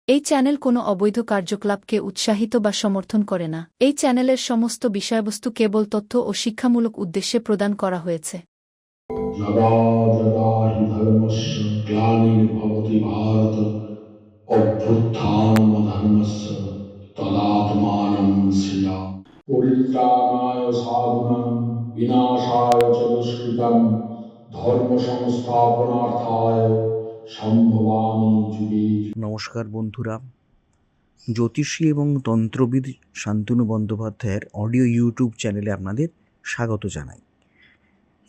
এই চ্যানেল কোনো অবৈধ কার্যকলাপকে উৎসাহিত বা সমর্থন করে না। এই চ্যানেলের সমস্ত বিষয়বস্তু কেবল তথ্য ও শিক্ষামূলক উদ্দেশ্যে প্রদান করা হয়েছে। যদা যদা হি ধর্মস্য গ্লানির্ভবতি ভারত অভ্যুত্থানমধর্মস্য তদাত্মানং সৃজামি। পরিত্রাণায় সাধুনাং বিনাশায় চ দুষ্কৃতং ধর্ম সংস্থাপনার্থায় সম্ভবামি যুগে যুগে। নমস্কার বন্ধুরা, জ্যোতিষী এবং তন্ত্রবিদ শান্তনু বন্দ্যোপাধ্যায়ের অডিও ইউটিউব চ্যানেলে আপনাদের স্বাগত জানাই।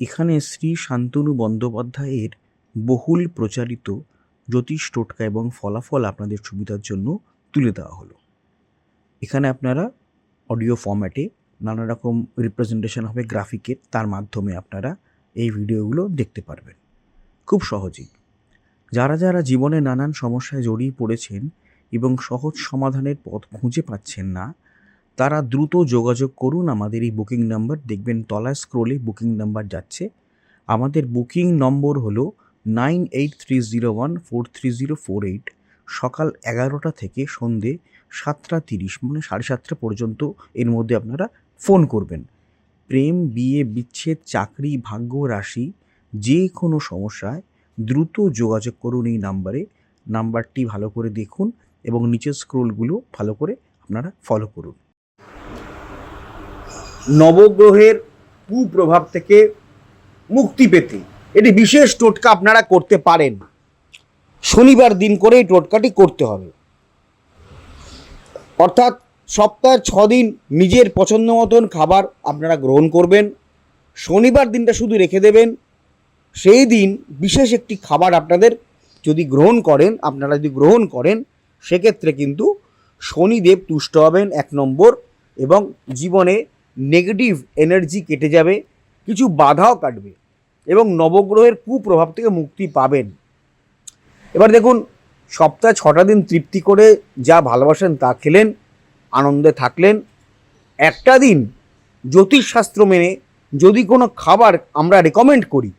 এখানে শ্রী শান্তনু বন্দ্যোপাধ্যায়ের বহুল প্রচারিত জ্যোতিষ টোটকা এবং ফলাফল আপনাদের সুবিধার জন্য তুলে দেওয়া হলো। এখানে আপনারা অডিও ফরম্যাটে নানা রকম রিপ্রেজেন্টেশন হবে গ্রাফিকের, তার মাধ্যমে আপনারা এই ভিডিওগুলো দেখতে পারবেন খুব সহজেই। যারা যারা জীবনে নানান সমস্যায় জড়িয়ে পড়েছেন এবং সহজ সমাধানের পথ খুঁজে পাচ্ছেন না, তারা দ্রুত যোগাযোগ করুন আমাদের এই বুকিং নাম্বার। দেখবেন তলায় স্ক্রোলে বুকিং নাম্বার যাচ্ছে। আমাদের বুকিং নম্বর হলো 9830143048। সকাল 11টা থেকে সন্ধে 7:30 মানে 7:30 পর্যন্ত এর মধ্যে আপনারা ফোন করবেন। প্রেম, বিয়ে, বিচ্ছেদ, চাকরি, ভাগ্য, রাশি, যে কোনো সমস্যায় দ্রুত যোগাযোগ করুন এই নাম্বারে। নাম্বারটি ভালো করে দেখুন এবং নিচের স্ক্রোলগুলো ভালো করে আপনারা ফলো করুন। নবগ্রহের কুপ্রভাব থেকে মুক্তি পেতে এটি বিশেষ টোটকা আপনারা করতে পারেন। শনিবার দিন করে এই টোটকাটি করতে হবে, অর্থাৎ সপ্তাহে 6 দিন নিজের পছন্দ মতন খাবার আপনারা গ্রহণ করবেন। শনিবার দিনটা শুধু রেখে দেবেন। সেই দিন বিশেষ একটি খাবার আপনারা যদি গ্রহণ করেন সেক্ষেত্রে কিন্তু শনিদেব তুষ্ট হবেন 1 নম্বর, এবং জীবনে নেগেটিভ এনার্জি কেটে যাবে, কিছু বাধাও কাটবে এবং নবগ্রহের কুপ্রভাব থেকে মুক্তি পাবেন। এবার দেখুন, সপ্তাহে 6টা দিন তৃপ্তি করে যা ভালোবাসেন তা খেলেন, আনন্দে থাকলেন। একটা দিন জ্যোতিষশাস্ত্র মেনে যদি কোনো খাবার আমরা রেকমেন্ড করি,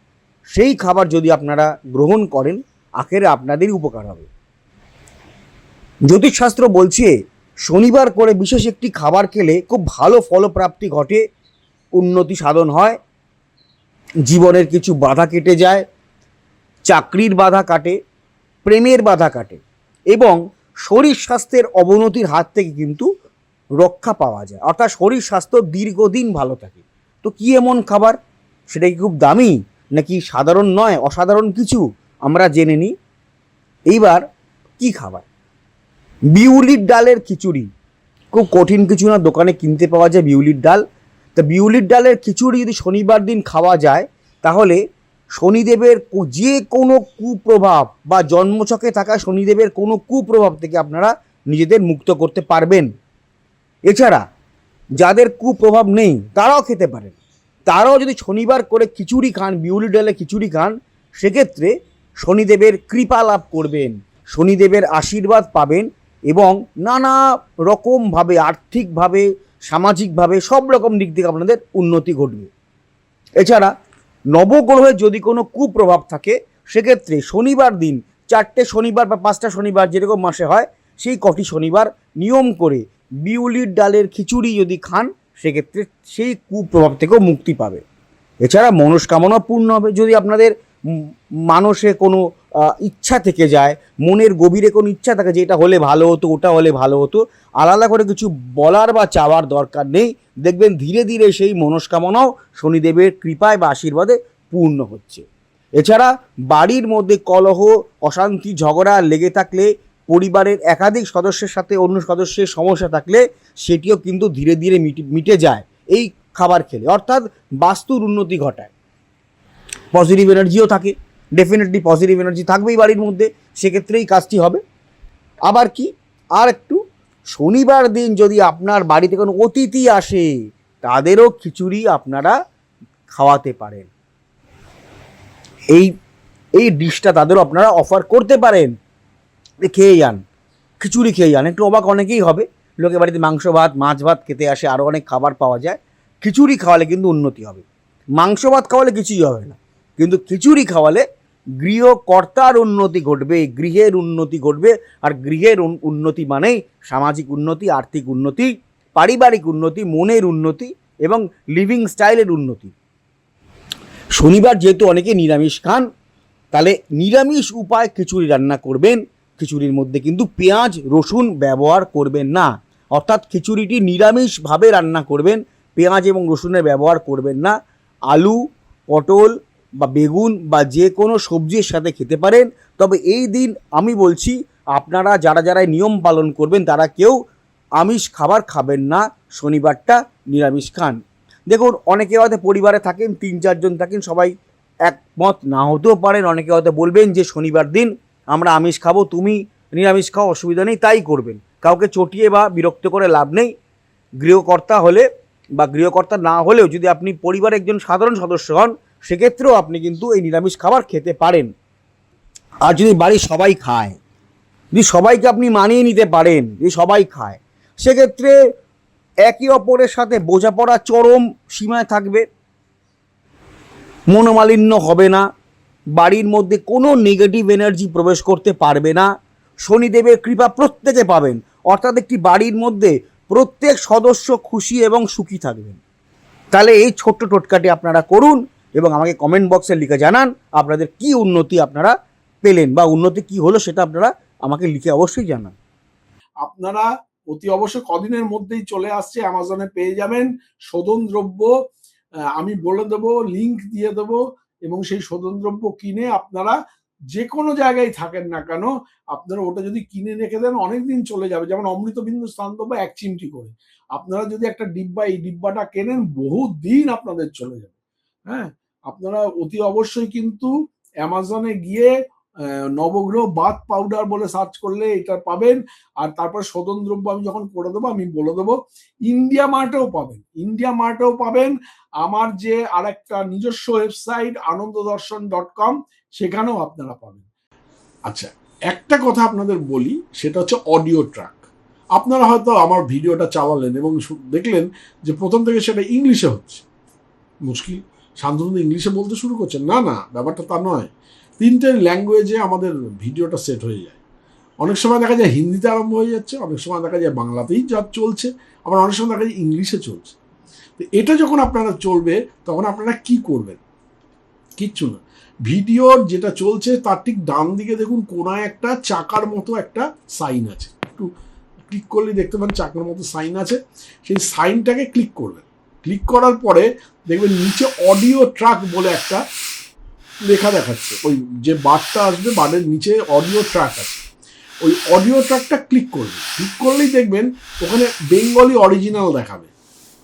সেই খাবার যদি আপনারা গ্রহণ করেন, আখেরে আপনাদেরই উপকার হবে। জ্যোতিষশাস্ত্র বলছে শনিবার করে বিশেষ একটি খাবার খেলে খুব ভালো ফলপ্রাপ্তি ঘটে, উন্নতি সাধন হয়, জীবনের কিছু বাধা কেটে যায়, চাকরির বাধা কাটে, প্রেমের বাধা কাটে এবং শরীর স্বাস্থ্যের অবনতির হাত থেকে কিন্তু রক্ষা পাওয়া যায়, অর্থাৎ শরীর স্বাস্থ্য দীর্ঘদিন ভালো থাকে। তো কী এমন খাবার, সেটা কি খুব দামি নাকি সাধারণ নয়, অসাধারণ কিছু, আমরা জেনে নিই। এইবার কি খাবার? বিউলির ডালের খিচুড়ি। খুব কঠিন কিছু না, দোকানে কিনতে পাওয়া যায় বিউলির ডাল। তা বিউলির ডালের খিচুড়ি যদি শনিবার দিন খাওয়া যায়, তাহলে শনিদেবের যে কোনো কুপ্রভাব বা জন্মছকে থাকা শনিদেবের কোনো কুপ্রভাব থেকে আপনারা নিজেদের মুক্ত করতে পারবেন। এছাড়া যাদের কুপ্রভাব নেই তারাও খেতে পারেন। তারাও যদি শনিবার করে খিচুড়ি খান, বিউলির ডালে খিচুড়ি খান, সেক্ষেত্রে শনিদেবের কৃপা লাভ করবেন, শনিদেবের আশীর্বাদ পাবেন এবং নানা রকমভাবে আর্থিকভাবে, সামাজিকভাবে সব রকম দিক থেকে আপনাদের উন্নতি ঘটবে। এছাড়া নবগ্রহের যদি কোনো কুপ্রভাব থাকে, সেক্ষেত্রে শনিবার দিন 4টে শনিবার বা 5টা শনিবার যেরকম মাসে হয়, সেই কটি শনিবার নিয়ম করে বিউলির ডালের খিচুড়ি যদি খান, সেক্ষেত্রে সেই কুপ্রভাব থেকেও মুক্তি পাবে। এছাড়া মনস্কামনা পূর্ণ হবে। যদি আপনাদের মানসে কোনো ইচ্ছা থেকে যায়, মনের গভীরে কোনো ইচ্ছা থাকে যে এটা হলে ভালো হতো, ওটা হলে ভালো হতো, আলাদা করে কিছু বলার বা চাওয়ার দরকার নেই। দেখবেন ধীরে ধীরে সেই মনস্কামনাও শনিদেবের কৃপায় বা আশীর্বাদে পূর্ণ হচ্ছে। এছাড়া বাড়ির মধ্যে কলহ, অশান্তি, ঝগড়া লেগে থাকলে, পরিবারের একাধিক সদস্যের সাথে অন্য সদস্যের সমস্যা থাকলে, সেটিও কিন্তু ধীরে ধীরে মিটে যায় এই খাবার খেলে, অর্থাৎ বাস্তুর উন্নতি ঘটায়। পজিটিভ এনার্জিও থাকে, ডেফিনেটলি পজিটিভ এনার্জি থাকবেই বাড়ির মধ্যে, সেক্ষেত্রেই কাজটি হবে। আবার কি, আর একটু, শনিবার দিন যদি আপনার বাড়িতে কোনো অতিথি আসে, তাদেরও খিচুড়ি আপনারা খাওয়াতে পারেন। এই ডিশটা তাদেরও আপনারা অফার করতে পারেন, খেয়ে যান, খিচুড়ি খেয়ে যান। একটু অবাক অনেকেই হবে, লোকে বাড়িতে মাংস ভাত, মাছ ভাত খেতে আসে, আরও অনেক খাবার পাওয়া যায়। খিচুড়ি খাওয়ালে কিন্তু উন্নতি হবে। মাংস ভাত খাওয়ালে কিছুই হবে না, কিন্তু খিচুড়ি খাওয়ালে গৃহকর্তার উন্নতি ঘটবে, গৃহের উন্নতি ঘটবে। আর গৃহের উন্নতি মানেই সামাজিক উন্নতি, আর্থিক উন্নতি, পারিবারিক উন্নতি, মনের উন্নতি এবং লিভিং স্টাইলের উন্নতি। শনিবার যেহেতু অনেকে নিরামিষ খান, তাহলে নিরামিষ উপায় খিচুড়ি রান্না করবেন। খিচুড়ির মধ্যে কিন্তু পেঁয়াজ রসুন ব্যবহার করবেন না, অর্থাৎ খিচুড়িটি নিরামিষভাবে রান্না করবেন, পেঁয়াজ এবং রসুনের ব্যবহার করবেন না। আলু, পটল বা বেগুন বা যে কোনো সবজির সাথে খেতে পারেন। তবে এই দিন আমি বলছি, আপনারা যারা যারা নিয়ম পালন করবেন তারা কেউ আমিষ খাবার খাবেন না, শনিবারটা নিরামিষ খান। দেখুন, অনেকে হয়তো পরিবারে থাকেন, 3-4 জন থাকেন, সবাই একমত না হতেও পারেন। অনেকে হয়তো বলবেন যে শনিবার দিন আমরা আমিষ খাবো, তুমি নিরামিষ খাও, অসুবিধা নেই, তাই করবেন। কাউকে চটিয়ে বা বিরক্ত করে লাভ নেই। গৃহকর্তা হলে বা গৃহকর্তা না হলেও যদি আপনি পরিবারের একজন সাধারণ সদস্য হন, সেক্ষেত্রেও আপনি কিন্তু এই নিরামিষ খাবার খেতে পারেন। আর যদি বাড়ির সবাই খায়, যদি সবাইকে আপনি মানিয়ে নিতে পারেন যে সবাই খায়, সেক্ষেত্রে একে অপরের সাথে বোঝাপড়া চরম সীমায় থাকবে, মনোমালিন্য হবে না, বাড়ির মধ্যে কোনো নেগেটিভ এনার্জি প্রবেশ করতে পারবে না, শনিদেবের কৃপা প্রত্যেকে পাবেন। অর্থাৎ একটি বাড়ির মধ্যে প্রত্যেক সদস্য খুশি এবং সুখী থাকবেন। তাহলে এই ছোট্ট টোটকাটি আপনারা করুন এবং আমাকে কমেন্ট বক্সে লিখে জানান আপনাদের কি উন্নতি আপনারা পেলেন বা উন্নতি কি হলো, সেটা আপনারা আমাকে লিখে অবশ্যই জানান। আপনারা অতি অবশ্য কদিনের মধ্যেই চলে আসছে, অ্যামাজনে পেয়ে যাবেন শোধন দ্রব্য। আমি বলে দেবো, লিংক দিয়ে দেবো, এবং সেই শোধন দ্রব্য কিনে আপনারা যে কোনো জায়গায় থাকেন না কেন, আপনারা ওটা যদি কিনে রেখে দেন অনেকদিন চলে যাবে। যেমন অমৃতবিন্দু স্নান দ্রব্য 1 চিমটি করে, আপনারা যদি একটা ডিব্বা, এই ডিব্বাটা কেনেন, বহু দিন আপনাদের চলে যাবে। হ্যাঁ, আপনারা অতি অবশ্যই কিন্তু অ্যামাজনে গিয়ে নবগ্রহ বাথ পাউডার বলে সার্চ করলে এটা পাবেন। আর তারপর শোধন দ্রব্য আমি যখন করে দেবো আমি বলে দেবো, ইন্ডিয়া মার্টেও পাবেন, ইন্ডিয়া মার্টেও পাবেন। আমার যে আরেকটা নিজস্ব ওয়েবসাইট ananddarshan.com, সেখানেও আপনারা পাবেন। আচ্ছা, একটা কথা আপনাদের বলি, সেটা হচ্ছে অডিও ট্র্যাক। আপনারা হয়তো আমার ভিডিওটা চালালেন এবং দেখলেন যে প্রথম থেকে সেটা ইংলিশে হচ্ছে। মুশকিল, শান্তনু ইংলিশে বলতে শুরু করছেন। না না, ব্যাপারটা তা নয়। 3টে ল্যাঙ্গুয়েজে আমাদের ভিডিওটা সেট হয়ে যায়। অনেক সময় দেখা যায় হিন্দিতে আরম্ভ হয়ে যাচ্ছে, অনেক সময় দেখা যায় বাংলাতেই যা চলছে, আবার অনেক সময় দেখা যায় ইংলিশে চলছে। তো এটা যখন আপনারা চলবে, তখন আপনারা কি করবেন? কিচ্ছু না, ভিডিওর যেটা চলছে তার ঠিক ডান দিকে দেখুন কোনায় একটা চাকার মতো একটা সাইন আছে, একটু ক্লিক করলে দেখতে পান চাকার মতো সাইন আছে। সেই সাইনটাকে ক্লিক করবেন। ক্লিক করার পরে দেখবেন নিচে অডিও ট্র্যাক বলে একটা লেখা দেখাচ্ছে। ওই যে বারটা আসবে, বারের নিচে অডিও ট্র্যাক আছে, ওই অডিও ট্র্যাকটা ক্লিক করবেন। ক্লিক করলেই দেখবেন ওখানে বেঙ্গলি অরিজিনাল দেখাবে।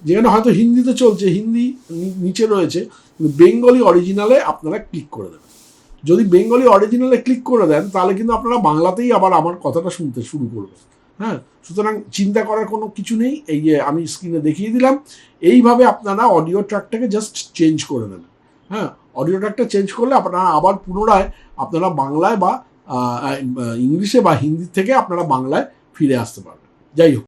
যেখানে হয়তো হিন্দিতে চলছে, হিন্দি নিচে রয়েছে, কিন্তু বেঙ্গলি অরিজিনালে আপনারা ক্লিক করে দেবেন। যদি বেঙ্গলি অরিজিনালে ক্লিক করে দেন, তাহলে কিন্তু আপনারা বাংলাতেই আবার আমার কথাটা শুনতে শুরু করবেন। হ্যাঁ, সুতরাং চিন্তা করার কোনো কিছু নেই। এই যে আমি স্ক্রিনে দেখিয়ে দিলাম, এইভাবে আপনারা অডিও ট্র্যাকটাকে জাস্ট চেঞ্জ করে নেবেন। হ্যাঁ, অডিও ট্র্যাকটা চেঞ্জ করলে আপনারা আবার পুনরায় আপনারা বাংলায় বা ইংলিশে বা হিন্দি থেকে আপনারা বাংলায় ফিরে আসতে পারবেন। যাই হোক।